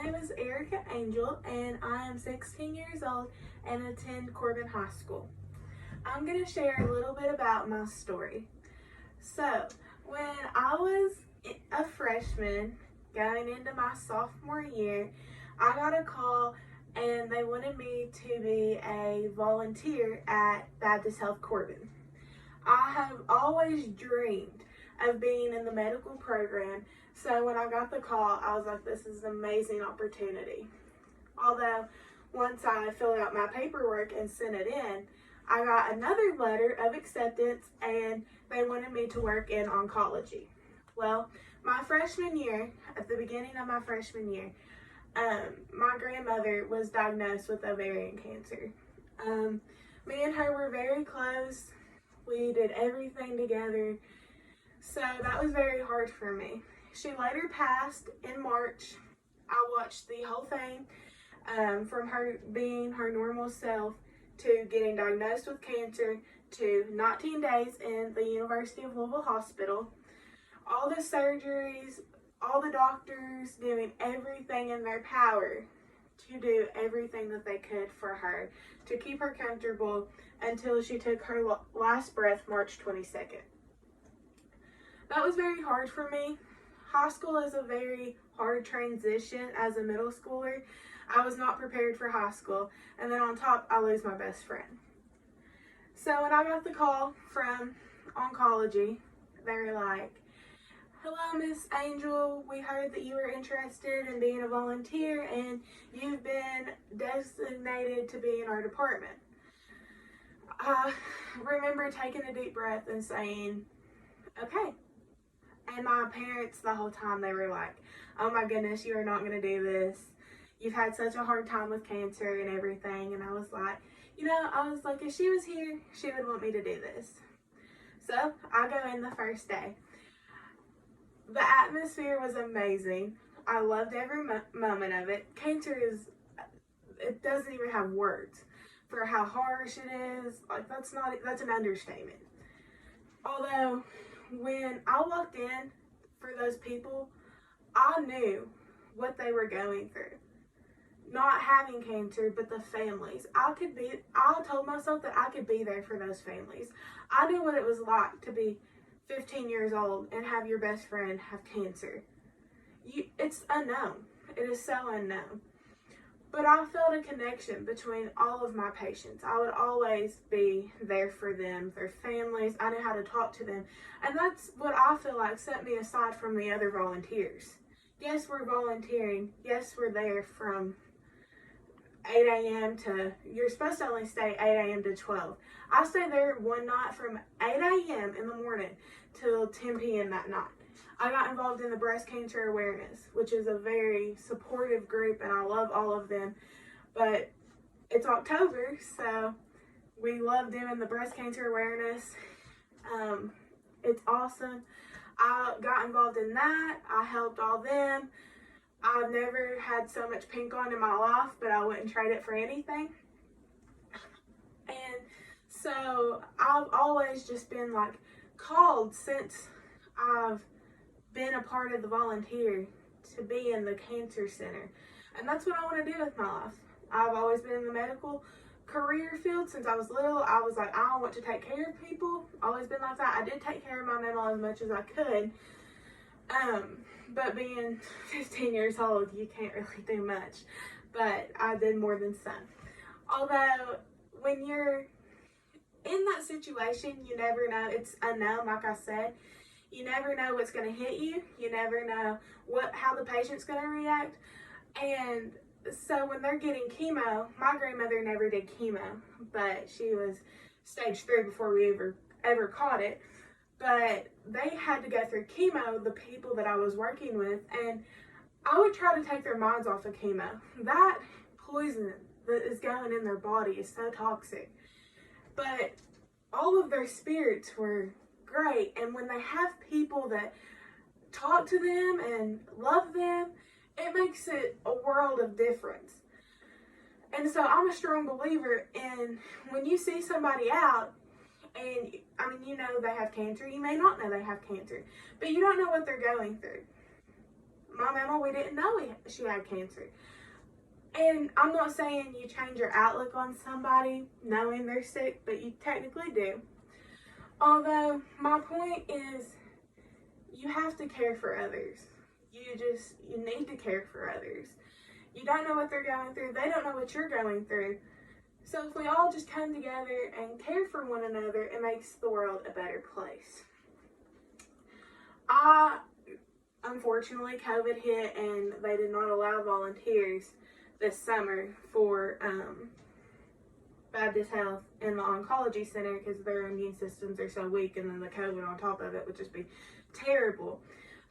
My name is Erica Angel, and I am 16 years old and attend Corbin High School. I'm going to share a little bit about my story. So, when I was a freshman going into my sophomore year, I got a call and they wanted me to be a volunteer at Baptist Health Corbin. I have always dreamed of being in the medical program, so when I got the call, I was like, this is an amazing opportunity. Although, once I filled out my paperwork and sent it in, I got another letter of acceptance and they wanted me to work in oncology. Well, my freshman year, at the beginning of my freshman year, my grandmother was diagnosed with ovarian cancer. Me and her were very close. We did everything together. So that was very hard for me. She later passed in March. I watched the whole thing from her being her normal self to getting diagnosed with cancer to 19 days in the University of Louisville Hospital. All the surgeries, all the doctors doing everything in their power to do everything that they could for her to keep her comfortable until she took her last breath March 22nd. That was very hard for me. High school is a very hard transition as a middle schooler. I was not prepared for high school, and then on top, I lose my best friend. So when I got the call from oncology, they were like, hello, Miss Angel, we heard that you were interested in being a volunteer and you've been designated to be in our department. I remember taking a deep breath and saying, okay. And my parents, the whole time, they were like, oh my goodness, you are not going to do this. You've had such a hard time with cancer and everything. And I was like, if she was here, she would want me to do this. So I go in the first day. The atmosphere was amazing. I loved every moment of it. Cancer it doesn't even have words for how harsh it is. Like, that's an understatement. Although, when I walked in for those people, I knew what they were going through. Not having cancer, but the families. I told myself that I could be there for those families. I knew what it was like to be 15 years old and have your best friend have cancer. It's unknown. It is so unknown. But I felt a connection between all of my patients. I would always be there for them, their families. I knew how to talk to them. And that's what I feel like set me aside from the other volunteers. Yes, we're volunteering. Yes, we're there from 8 a.m. to, you're supposed to only stay 8 a.m. to 12. I stayed there one night from 8 a.m. in the morning till 10 p.m. that night. I got involved in the breast cancer awareness, which is a very supportive group, and I love all of them. But it's October, so we love doing the breast cancer awareness. It's awesome. I got involved in that. I helped all them. I've never had so much pink on in my life, but I wouldn't trade it for anything. And so I've always just been like called since I've been a part of the volunteer to be in the cancer center. And that's what I want to do with my life. I've always been in the medical career field since I was little. I was like, I want to take care of people. Always been like that. I did take care of my mama as much as I could. But being 15 years old, you can't really do much. But I did more than some. Although, when you're in that situation, you never know. It's unknown, like I said. You never know what's going to hit you. You never know how the patient's going to react. And so when they're getting chemo, my grandmother never did chemo, but she was stage 3 before we ever caught it. But they had to go through chemo, the people that I was working with, and I would try to take their minds off of chemo. That poison that is going in their body is so toxic. But all of their spirits were great, and when they have people that talk to them and love them, it makes it a world of difference. And so I'm a strong believer in when you see somebody out, and I mean, you know they have cancer, you may not know they have cancer, but you don't know what they're going through. My mama, we we didn't know she had cancer. And I'm not saying you change your outlook on somebody knowing they're sick, but you technically do. Although, my point is, you have to care for others. You need to care for others. You don't know what they're going through. They don't know what you're going through. So if we all just come together and care for one another, it makes the world a better place. Unfortunately, COVID hit and they did not allow volunteers this summer for Baptist Health and the Oncology Center because their immune systems are so weak, and then the COVID on top of it would just be terrible.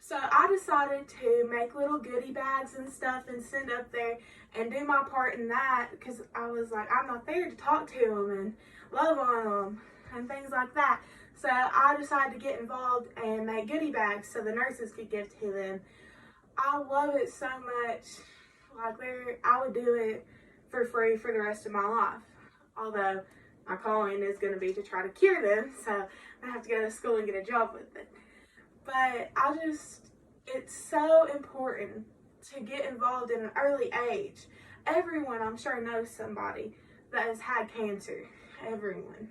So I decided to make little goodie bags and stuff and send up there and do my part in that, because I was like, I'm not there to talk to them and love on them and things like that. So I decided to get involved and make goodie bags so the nurses could give to them. I love it so much. Like, I would do it for free for the rest of my life. Although my calling is going to be to try to cure them, so I have to go to school and get a job with it. But it's so important to get involved in an early age. Everyone, I'm sure, knows somebody that has had cancer. Everyone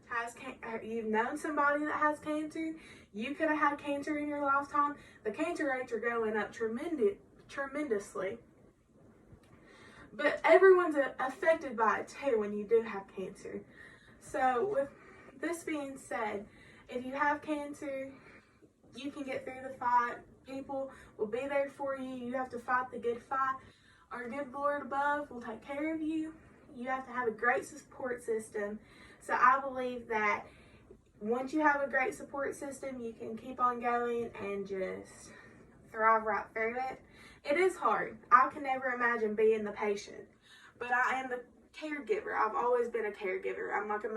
has cancer. You've known somebody that has cancer. You could have had cancer in your lifetime. The cancer rates are going up tremendously. But everyone's affected by it too when you do have cancer. So with this being said, if you have cancer, you can get through the fight. People will be there for you. You have to fight the good fight. Our good Lord above will take care of you. You have to have a great support system. So I believe that once you have a great support system, you can keep on going and just thrive right through it. It is hard. I can never imagine being the patient, but I am the caregiver. I've always been a caregiver. I'm like a